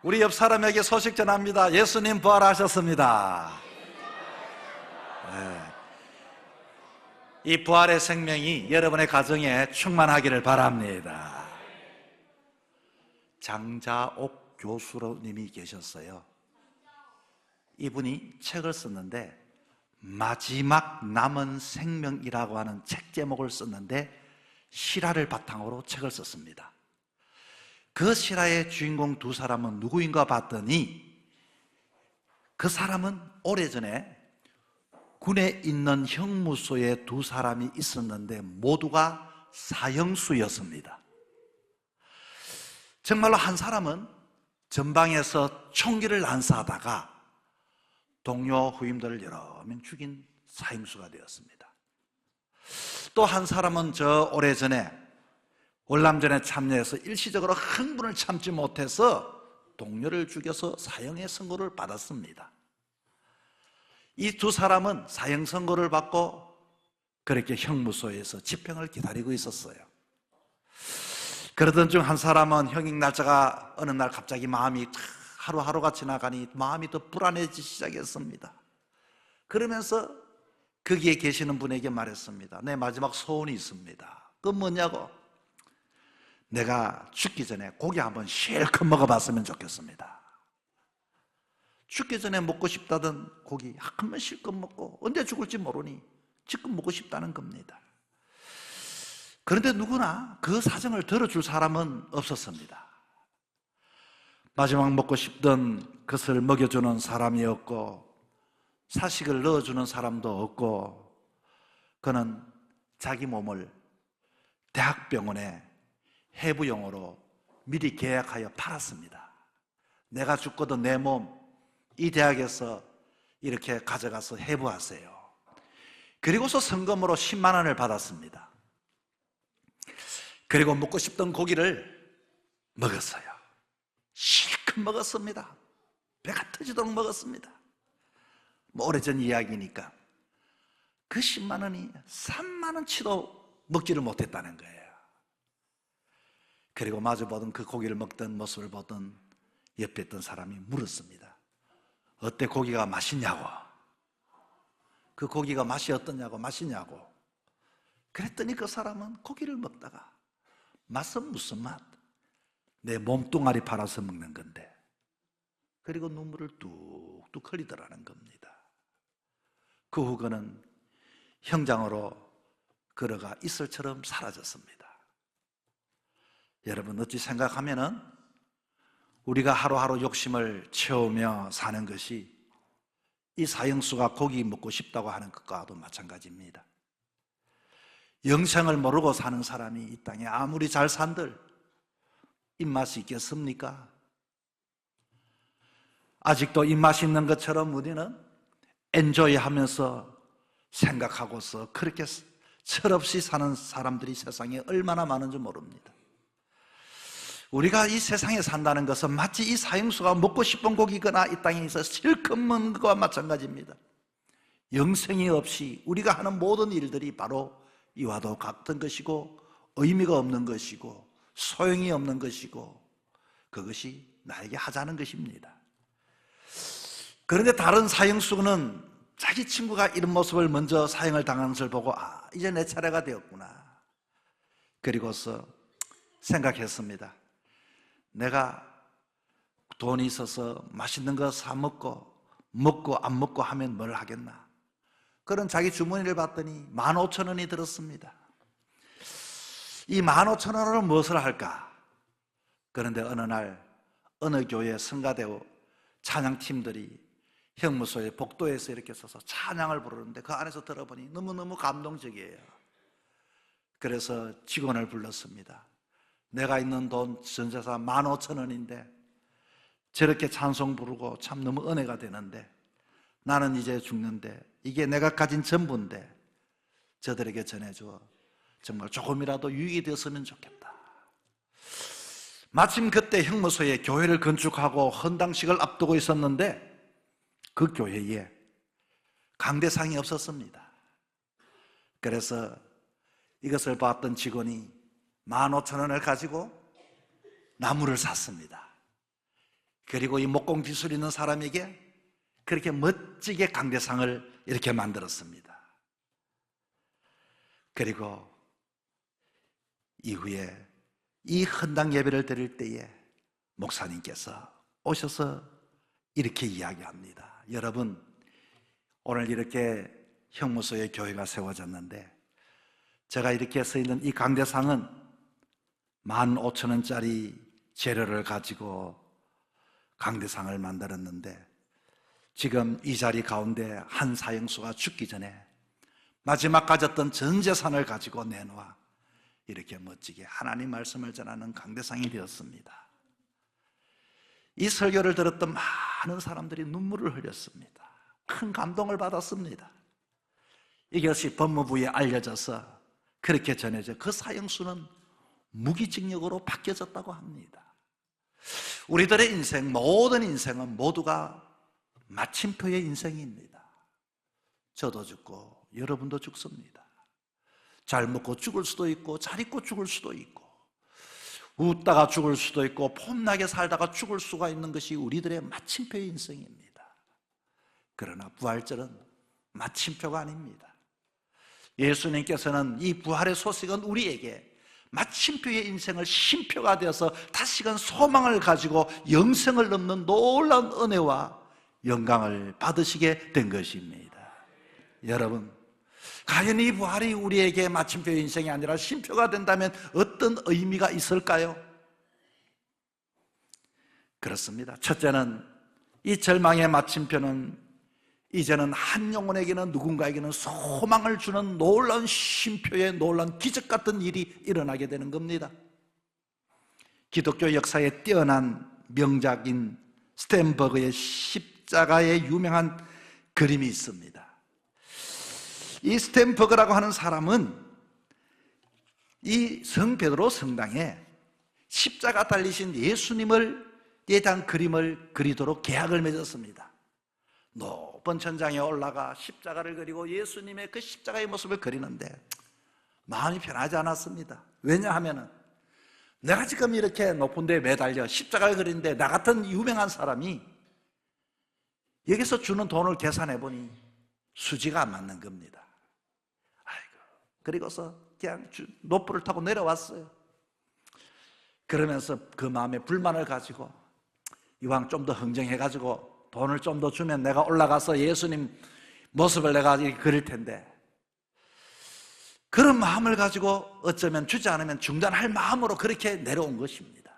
우리 옆 사람에게 소식 전합니다. 예수님 부활하셨습니다. 네. 이 부활의 생명이 여러분의 가정에 충만하기를 바랍니다. 장자옥 교수님이 계셨어요. 이분이 책을 썼는데 마지막 남은 생명이라고 하는 책 제목을 썼는데 실화를 바탕으로 책을 썼습니다. 그 실화의 주인공 두 사람은 누구인가 봤더니 그 사람은 오래전에 군에 있는 형무소에 두 사람이 있었는데 모두가 사형수였습니다. 정말로 한 사람은 전방에서 총기를 난사하다가 동료 후임들을 여러 명 죽인 사형수가 되었습니다. 또 한 사람은 저 오래전에 월남전에 참여해서 일시적으로 흥분을 참지 못해서 동료를 죽여서 사형의 선고를 받았습니다. 이 두 사람은 사형 선고를 받고 그렇게 형무소에서 집행을 기다리고 있었어요. 그러던 중 한 사람은 형익 날짜가 어느 날 갑자기 마음이 하루하루가 지나가니 마음이 더 불안해지기 시작했습니다. 그러면서 거기에 계시는 분에게 말했습니다. 내 마지막 소원이 있습니다. 그건 뭐냐고? 내가 죽기 전에 고기 한번 실컷 먹어봤으면 좋겠습니다. 죽기 전에 먹고 싶다던 고기 한번 실컷 먹고 언제 죽을지 모르니 지금 먹고 싶다는 겁니다. 그런데 누구나 그 사정을 들어줄 사람은 없었습니다. 마지막 먹고 싶던 것을 먹여주는 사람이 없고 사식을 넣어주는 사람도 없고 그는 자기 몸을 대학병원에 해부용으로 미리 계약하여 팔았습니다. 내가 죽거든 내 몸 이 대학에서 이렇게 가져가서 해부하세요. 그리고서 성금으로 10만 원을 받았습니다. 그리고 먹고 싶던 고기를 먹었어요. 실컷 먹었습니다. 배가 터지도록 먹었습니다. 뭐 오래전 이야기니까 그 10만 원이 3만 원치도 먹지를 못했다는 거예요. 그리고 마주보던 그 고기를 먹던 모습을 보던 옆에 있던 사람이 물었습니다. 어때 고기가 맛있냐고? 그 고기가 맛이 어떠냐고 맛있냐고? 그랬더니 그 사람은 고기를 먹다가 맛은 무슨 맛? 내 몸뚱아리 팔아서 먹는 건데 그리고 눈물을 뚝뚝 흘리더라는 겁니다. 그 후 그는 형장으로 걸어가 이슬처럼 사라졌습니다. 여러분 어찌 생각하면은 우리가 하루하루 욕심을 채우며 사는 것이 이 사형수가 고기 먹고 싶다고 하는 것과도 마찬가지입니다. 영생을 모르고 사는 사람이 이 땅에 아무리 잘 산들 입맛이 있겠습니까? 아직도 입맛이 있는 것처럼 우리는 엔조이 하면서 생각하고서 그렇게 철없이 사는 사람들이 세상에 얼마나 많은지 모릅니다. 우리가 이 세상에 산다는 것은 마치 이 사형수가 먹고 싶은 고기거나 이 땅에 있어 실컷 먹는 것과 마찬가지입니다. 영생이 없이 우리가 하는 모든 일들이 바로 이와도 같은 것이고 의미가 없는 것이고 소용이 없는 것이고 그것이 나에게 하자는 것입니다. 그런데 다른 사형수는 자기 친구가 이런 모습을 먼저 사형을 당하는 것을 보고 이제 내 차례가 되었구나. 그리고서 생각했습니다. 내가 돈이 있어서 맛있는 거 사 먹고 안 먹고 하면 뭘 하겠나. 그런 자기 주머니를 봤더니 15,000원이 들었습니다. 이 15,000원으로 무엇을 할까? 그런데 어느 날 어느 교회 성가대우 찬양팀들이 형무소의 복도에서 이렇게 서서 찬양을 부르는데 그 안에서 들어보니 너무너무 감동적이에요. 그래서 직원을 불렀습니다. 내가 있는 돈 전재산 15,000원인데 저렇게 찬송 부르고 참 너무 은혜가 되는데 나는 이제 죽는데 이게 내가 가진 전부인데 저들에게 전해줘. 정말 조금이라도 유익이 되었으면 좋겠다. 마침 그때 형무소에 교회를 건축하고 헌당식을 앞두고 있었는데 그 교회에 강대상이 없었습니다. 그래서 이것을 봤던 직원이 15,000원을 가지고 나무를 샀습니다. 그리고 이 목공 기술 있는 사람에게 그렇게 멋지게 강대상을 이렇게 만들었습니다. 그리고 이후에 이 헌당 예배를 드릴 때에 목사님께서 오셔서 이렇게 이야기합니다. 여러분, 오늘 이렇게 형무소에 교회가 세워졌는데 제가 이렇게 서 있는 이 강대상은 15,000원짜리 재료를 가지고 강대상을 만들었는데 지금 이 자리 가운데 한 사형수가 죽기 전에 마지막 가졌던 전 재산을 가지고 내놓아 이렇게 멋지게 하나님 말씀을 전하는 강대상이 되었습니다. 이 설교를 들었던 많은 사람들이 눈물을 흘렸습니다. 큰 감동을 받았습니다. 이것이 법무부에 알려져서 그렇게 전해져 그 사형수는 무기징역으로 바뀌어졌다고 합니다. 우리들의 인생, 모든 인생은 모두가 마침표의 인생입니다. 저도 죽고 여러분도 죽습니다. 잘 먹고 죽을 수도 있고 잘 입고 죽을 수도 있고 웃다가 죽을 수도 있고 폼나게 살다가 죽을 수가 있는 것이 우리들의 마침표의 인생입니다. 그러나 부활절은 마침표가 아닙니다. 예수님께서는 이 부활의 소식은 우리에게 마침표의 인생을 쉼표가 되어서 다시금 소망을 가지고 영생을 넘는 놀라운 은혜와 영광을 받으시게 된 것입니다. 여러분, 과연 이 부활이 우리에게 마침표의 인생이 아니라 쉼표가 된다면 어떤 의미가 있을까요? 그렇습니다. 첫째는 이 절망의 마침표는 이제는 한 영혼에게는 누군가에게는 소망을 주는 놀라운 쉼표의 놀라운 기적 같은 일이 일어나게 되는 겁니다. 기독교 역사에 뛰어난 명작인 스텐버그의 십자가의 유명한 그림이 있습니다. 이 스텐버그라고 하는 사람은 이 성 베드로 성당에 십자가 달리신 예수님을 대한 그림을 그리도록 계약을 맺었습니다. 높은 천장에 올라가 십자가를 그리고 예수님의 그 십자가의 모습을 그리는데 마음이 편하지 않았습니다. 왜냐하면 내가 지금 이렇게 높은 데에 매달려 십자가를 그리는데 나 같은 유명한 사람이 여기서 주는 돈을 계산해 보니 수지가 안 맞는 겁니다. 아이고, 그리고서 그냥 노프를 타고 내려왔어요. 그러면서 그 마음에 불만을 가지고 이왕 좀 더 흥정해가지고 돈을 좀 더 주면 내가 올라가서 예수님 모습을 내가 그릴 텐데, 그런 마음을 가지고 어쩌면 주지 않으면 중단할 마음으로 그렇게 내려온 것입니다.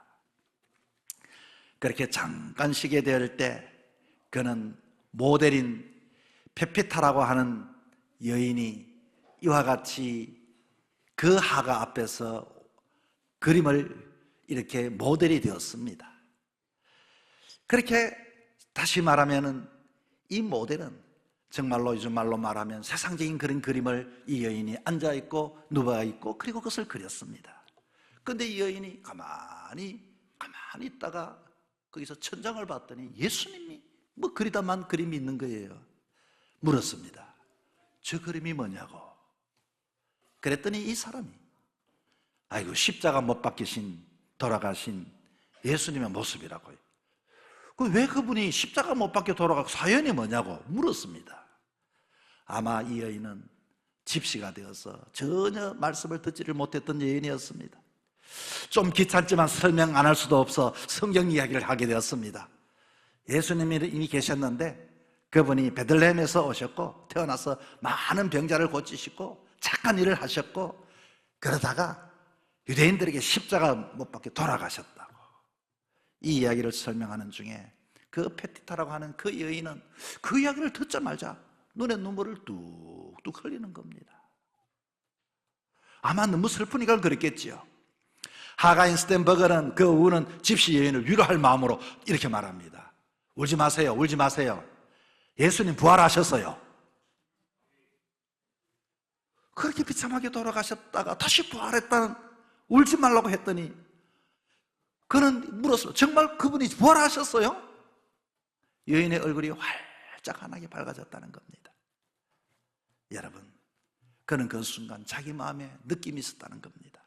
그렇게 잠깐 쉬게 될 때 그는 모델인 페피타라고 하는 여인이 이와 같이 그 하가 앞에서 그림을 이렇게 모델이 되었습니다. 그렇게 다시 말하면은 이 모델은 정말로 요즘 말로 말하면 세상적인 그런 그림을 이 여인이 앉아있고 누워있고 그리고 그것을 그렸습니다. 그런데 이 여인이 가만히 있다가 거기서 천장을 봤더니 예수님이 뭐 그리다만 그림이 있는 거예요. 물었습니다. 저 그림이 뭐냐고. 그랬더니 이 사람이 아이고 십자가 못 박히신 돌아가신 예수님의 모습이라고요. 왜 그분이 십자가 못 박혀 돌아가고 사연이 뭐냐고 물었습니다. 아마 이 여인은 집시가 되어서 전혀 말씀을 듣지를 못했던 여인이었습니다. 좀 귀찮지만 설명 안 할 수도 없어 성경 이야기를 하게 되었습니다. 예수님이 이미 계셨는데 그분이 베들레헴에서 오셨고 태어나서 많은 병자를 고치시고 착한 일을 하셨고 그러다가 유대인들에게 십자가 못 박혀 돌아가셨다고 이 이야기를 설명하는 중에 그 페티타라고 하는 그 여인은 그 이야기를 듣자마자 눈에 눈물을 뚝뚝 흘리는 겁니다. 아마 너무 슬프니까 그랬겠지요. 하가인 스텐버거는 그 우는 집시 여인을 위로할 마음으로 이렇게 말합니다. 울지 마세요, 울지 마세요. 예수님 부활하셨어요. 그렇게 비참하게 돌아가셨다가 다시 부활했다는, 울지 말라고 했더니 그는 물었어요. 정말 그분이 부활하셨어요? 여인의 얼굴이 활짝하게 밝아졌다는 겁니다. 여러분, 그는 그 순간 자기 마음에 느낌이 있었다는 겁니다.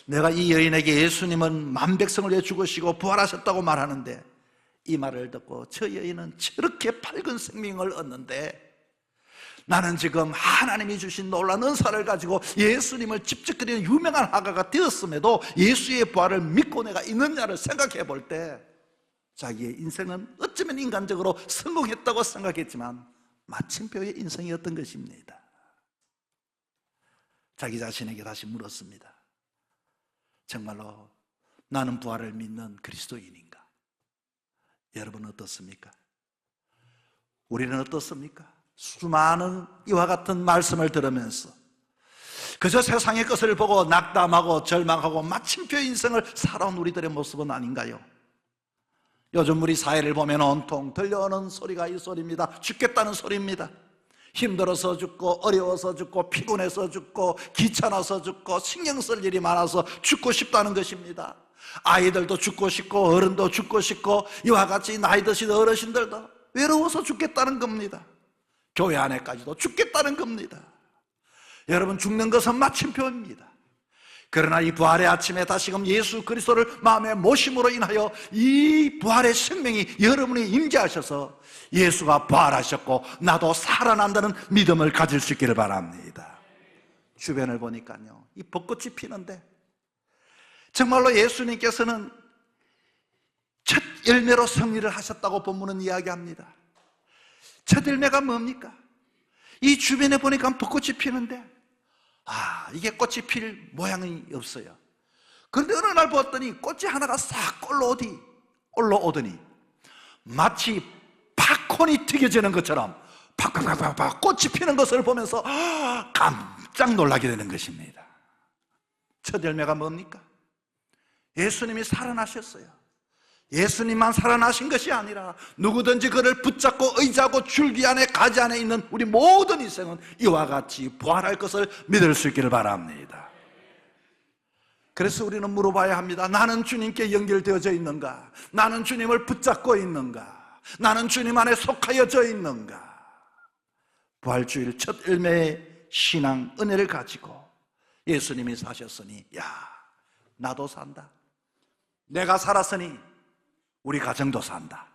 내가 이 여인에게 예수님은 만백성을 위해 죽으시고 부활하셨다고 말하는데 이 말을 듣고 저 여인은 저렇게 밝은 생명을 얻는데 나는 지금 하나님이 주신 놀라운 은사를 가지고 예수님을 집적거리는 유명한 화가가 되었음에도 예수의 부활을 믿고 내가 있느냐를 생각해 볼 때 자기의 인생은 어쩌면 인간적으로 성공했다고 생각했지만 마침표의 인생이었던 것입니다. 자기 자신에게 다시 물었습니다. 정말로 나는 부활을 믿는 그리스도인인가? 여러분 어떻습니까? 우리는 어떻습니까? 수많은 이와 같은 말씀을 들으면서 그저 세상의 것을 보고 낙담하고 절망하고 마침표 인생을 살아온 우리들의 모습은 아닌가요? 요즘 우리 사회를 보면 온통 들려오는 소리가 이 소리입니다. 죽겠다는 소리입니다. 힘들어서 죽고 어려워서 죽고 피곤해서 죽고 귀찮아서 죽고 신경 쓸 일이 많아서 죽고 싶다는 것입니다. 아이들도 죽고 싶고 어른도 죽고 싶고 이와 같이 나이 드신 어르신들도 외로워서 죽겠다는 겁니다. 교회 안에까지도 죽겠다는 겁니다. 여러분, 죽는 것은 마침표입니다. 그러나 이 부활의 아침에 다시금 예수 그리스도를 마음에 모심으로 인하여 이 부활의 생명이 여러분이 임재하셔서 예수가 부활하셨고 나도 살아난다는 믿음을 가질 수 있기를 바랍니다. 주변을 보니까요, 이 벚꽃이 피는데 정말로 예수님께서는 첫 열매로 승리를 하셨다고 본문은 이야기합니다. 첫 열매가 뭡니까? 이 주변에 보니까 벚꽃이 피는데 이게 꽃이 필 모양이 없어요. 그런데 어느 날 보았더니 꽃이 하나가 싹 올라오더니 마치 팝콘이 튀겨지는 것처럼 팍팍팍팍 꽃이 피는 것을 보면서 깜짝 놀라게 되는 것입니다. 첫 열매가 뭡니까? 예수님이 살아나셨어요. 예수님만 살아나신 것이 아니라 누구든지 그를 붙잡고 의지하고 줄기 안에 가지 안에 있는 우리 모든 인생은 이와 같이 부활할 것을 믿을 수 있기를 바랍니다. 그래서 우리는 물어봐야 합니다. 나는 주님께 연결되어져 있는가? 나는 주님을 붙잡고 있는가? 나는 주님 안에 속하여져 있는가? 부활주일 첫 열매의 신앙 은혜를 가지고 예수님이 사셨으니 나도 산다. 내가 살았으니 우리 가정도 산다.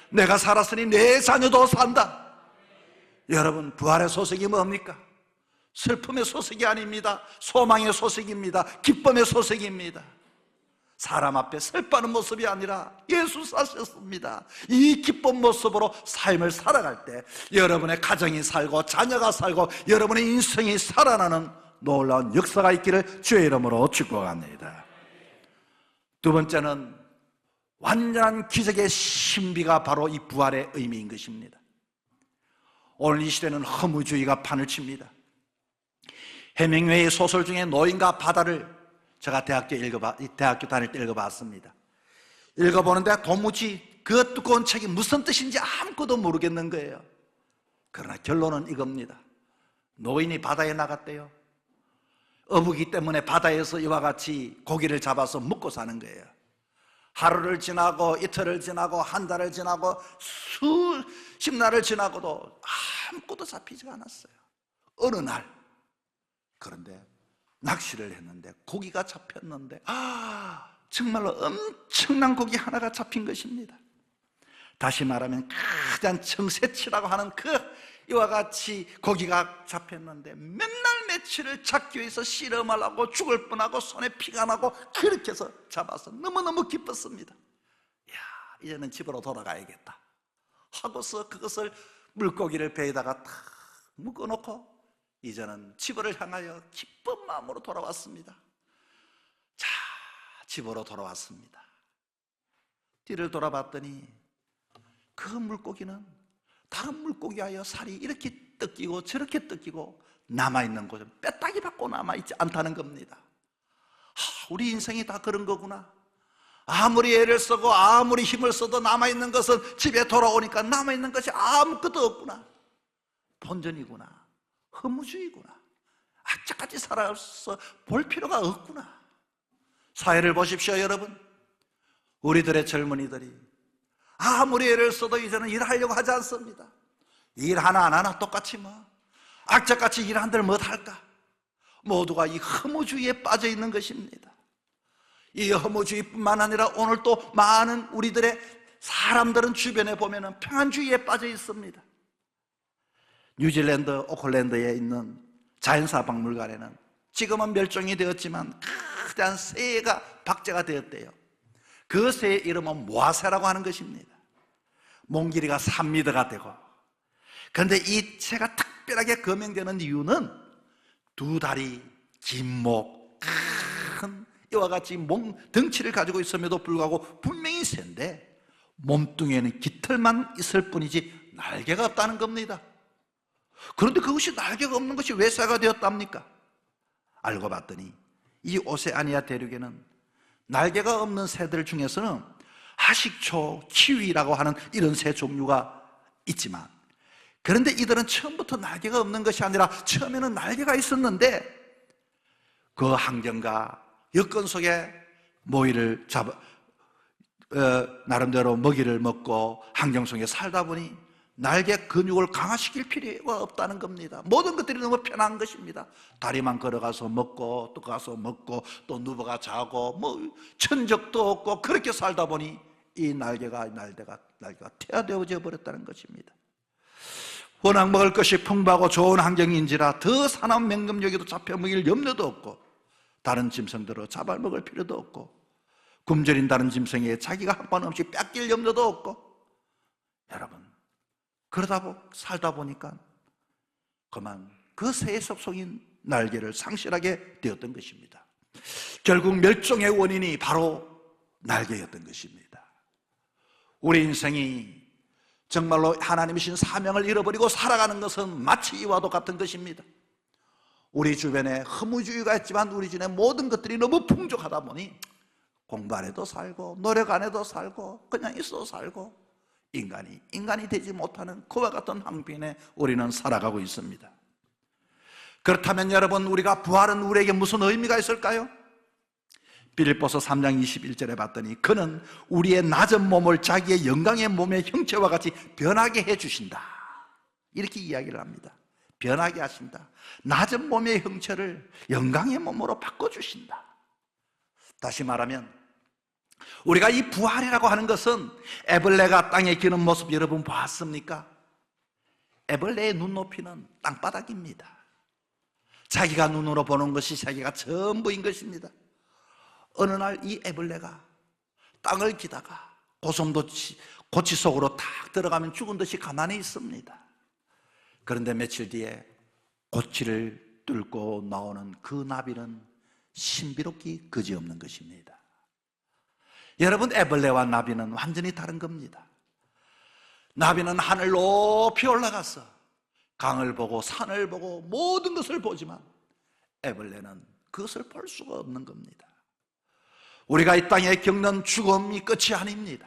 내가 살았으니 내 자녀도 산다. 여러분, 부활의 소식이 뭡니까? 슬픔의 소식이 아닙니다. 소망의 소식입니다. 기쁨의 소식입니다. 사람 앞에 슬퍼하는 모습이 아니라 예수 사셨습니다. 이 기쁜 모습으로 삶을 살아갈 때 여러분의 가정이 살고 자녀가 살고 여러분의 인생이 살아나는 놀라운 역사가 있기를 주의 이름으로 축복합니다. 두 번째는 완전한 기적의 신비가 바로 이 부활의 의미인 것입니다. 오늘 이 시대는 허무주의가 판을 칩니다. 해밍웨이의 소설 중에 노인과 바다를 제가 대학교 다닐 때 읽어봤습니다. 읽어보는데 도무지 그 두꺼운 책이 무슨 뜻인지 아무것도 모르겠는 거예요. 그러나 결론은 이겁니다. 노인이 바다에 나갔대요. 어부기 때문에 바다에서 이와 같이 고기를 잡아서 먹고 사는 거예요. 하루를 지나고 이틀을 지나고 한 달을 지나고 수십 날을 지나고도 아무것도 잡히지가 않았어요. 어느 날 그런데 낚시를 했는데 고기가 잡혔는데 정말로 엄청난 고기 하나가 잡힌 것입니다. 다시 말하면 가장 청새치라고 하는 이와 같이 고기가 잡혔는데 몇 날 며칠을 잡기 위해서 씨름을 하고 죽을 뻔하고 손에 피가 나고 그렇게 해서 잡아서 너무너무 기뻤습니다. 이제는 집으로 돌아가야겠다 하고서 그것을 물고기를 배에다가 탁 묶어놓고 이제는 집을 향하여 기쁜 마음으로 돌아왔습니다. 자, 집으로 돌아왔습니다. 뒤를 돌아봤더니 그 물고기는 다른 물고기하여 살이 이렇게 뜯기고 저렇게 뜯기고 남아있는 곳은 뼈다귀 받고 남아있지 않다는 겁니다. 우리 인생이 다 그런 거구나. 아무리 애를 쓰고 아무리 힘을 써도 남아있는 것은 집에 돌아오니까 남아있는 것이 아무것도 없구나. 본전이구나. 허무주의구나. 악착같이 살아서 볼 필요가 없구나. 사회를 보십시오, 여러분. 우리들의 젊은이들이 아무리 애를 써도 이제는 일하려고 하지 않습니다. 일 하나 안 하나 똑같이 악착같이 일한들 못할까? 모두가 이 허무주의에 빠져 있는 것입니다. 이 허무주의뿐만 아니라 오늘 또 많은 우리들의 사람들은 주변에 보면 평안주의에 빠져 있습니다. 뉴질랜드 오클랜드에 있는 자연사 박물관에는 지금은 멸종이 되었지만 크다란 새가 박제가 되었대요. 그 새의 이름은 모아새라고 하는 것입니다. 몸 길이가 3m가 되고, 그런데 이 새가 특별하게 거명되는 이유는 두 다리, 긴 목, 큰 이와 같이 덩치를 가지고 있음에도 불구하고 분명히 새인데 몸뚱이에는 깃털만 있을 뿐이지 날개가 없다는 겁니다. 그런데 그것이 날개가 없는 것이 왜 새가 되었답니까? 알고 봤더니 이 오세아니아 대륙에는 날개가 없는 새들 중에서는 하식초, 키위라고 하는 이런 새 종류가 있지만, 그런데 이들은 처음부터 날개가 없는 것이 아니라 처음에는 날개가 있었는데 그 환경과 여건 속에 모이를 나름대로 먹이를 먹고 환경 속에 살다 보니 날개 근육을 강화시킬 필요가 없다는 겁니다. 모든 것들이 너무 편한 것입니다. 다리만 걸어가서 먹고 또 가서 먹고 또 누워가 자고 천적도 없고 그렇게 살다 보니 이 날개가 퇴화되어져 버렸다는 것입니다. 워낙 먹을 것이 풍부하고 좋은 환경인지라 더 사나운 맹금여기도 잡혀 먹일 염려도 없고 다른 짐승들을 잡아먹을 필요도 없고 굶주린 다른 짐승에 자기가 한 번 없이 뺏길 염려도 없고, 여러분 그러다 살다 보니까 그만 그 새의 속성인 날개를 상실하게 되었던 것입니다. 결국 멸종의 원인이 바로 날개였던 것입니다. 우리 인생이 정말로 하나님이 주신 사명을 잃어버리고 살아가는 것은 마치 이와도 같은 것입니다. 우리 주변에 허무주의가 있지만 우리 주변에 모든 것들이 너무 풍족하다 보니 공부 안 해도 살고 노력 안 해도 살고 그냥 있어도 살고 인간이 되지 못하는 그와 같은 황폐에 우리는 살아가고 있습니다. 그렇다면 여러분, 우리가 부활은 우리에게 무슨 의미가 있을까요? 빌립보서 3장 21절에 봤더니 그는 우리의 낮은 몸을 자기의 영광의 몸의 형체와 같이 변하게 해주신다, 이렇게 이야기를 합니다. 변하게 하신다. 낮은 몸의 형체를 영광의 몸으로 바꿔주신다. 다시 말하면 우리가 이 부활이라고 하는 것은 애벌레가 땅에 기는 모습 여러분 보았습니까? 애벌레의 눈높이는 땅바닥입니다. 자기가 눈으로 보는 것이 자기가 전부인 것입니다. 어느 날 이 애벌레가 땅을 기다가 고치 속으로 탁 들어가면 죽은 듯이 가만히 있습니다. 그런데 며칠 뒤에 고치를 뚫고 나오는 그 나비는 신비롭기 그지없는 것입니다. 여러분, 애벌레와 나비는 완전히 다른 겁니다. 나비는 하늘 높이 올라가서 강을 보고 산을 보고 모든 것을 보지만 애벌레는 그것을 볼 수가 없는 겁니다. 우리가 이 땅에 겪는 죽음이 끝이 아닙니다.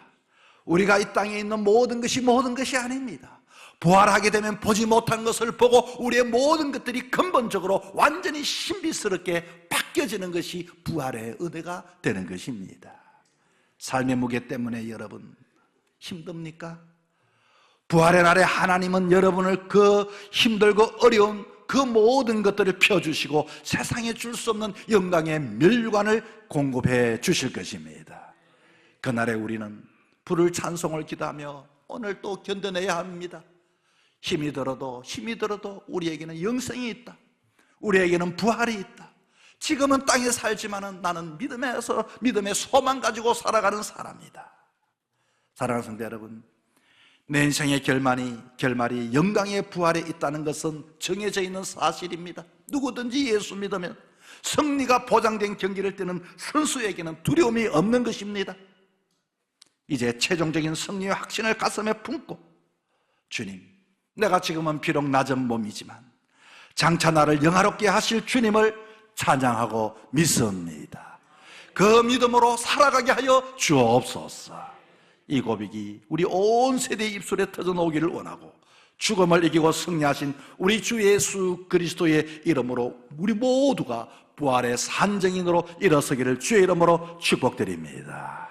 우리가 이 땅에 있는 모든 것이 아닙니다. 부활하게 되면 보지 못한 것을 보고 우리의 모든 것들이 근본적으로 완전히 신비스럽게 바뀌어지는 것이 부활의 은혜가 되는 것입니다. 삶의 무게 때문에 여러분 힘듭니까? 부활의 날에 하나님은 여러분을 그 힘들고 어려운 그 모든 것들을 펴주시고 세상에 줄 수 없는 영광의 멸관을 공급해 주실 것입니다. 그날에 우리는 부를 찬송을 기도하며 오늘 또 견뎌내야 합니다. 힘이 들어도 우리에게는 영생이 있다. 우리에게는 부활이 있다. 지금은 땅에 살지만은 나는 믿음의 소망 가지고 살아가는 사람이다. 사랑하는 성도 여러분, 내 인생의 결말이 영광의 부활에 있다는 것은 정해져 있는 사실입니다. 누구든지 예수 믿으면 승리가 보장된 경기를 뛰는 선수에게는 두려움이 없는 것입니다. 이제 최종적인 승리의 확신을 가슴에 품고, 주님, 내가 지금은 비록 낮은 몸이지만 장차 나를 영화롭게 하실 주님을 찬양하고 믿습니다. 그 믿음으로 살아가게 하여 주옵소서. 이 고백이 우리 온 세대의 입술에 터져나오기를 원하고, 죽음을 이기고 승리하신 우리 주 예수 그리스도의 이름으로 우리 모두가 부활의 산증인으로 일어서기를 주의 이름으로 축복드립니다.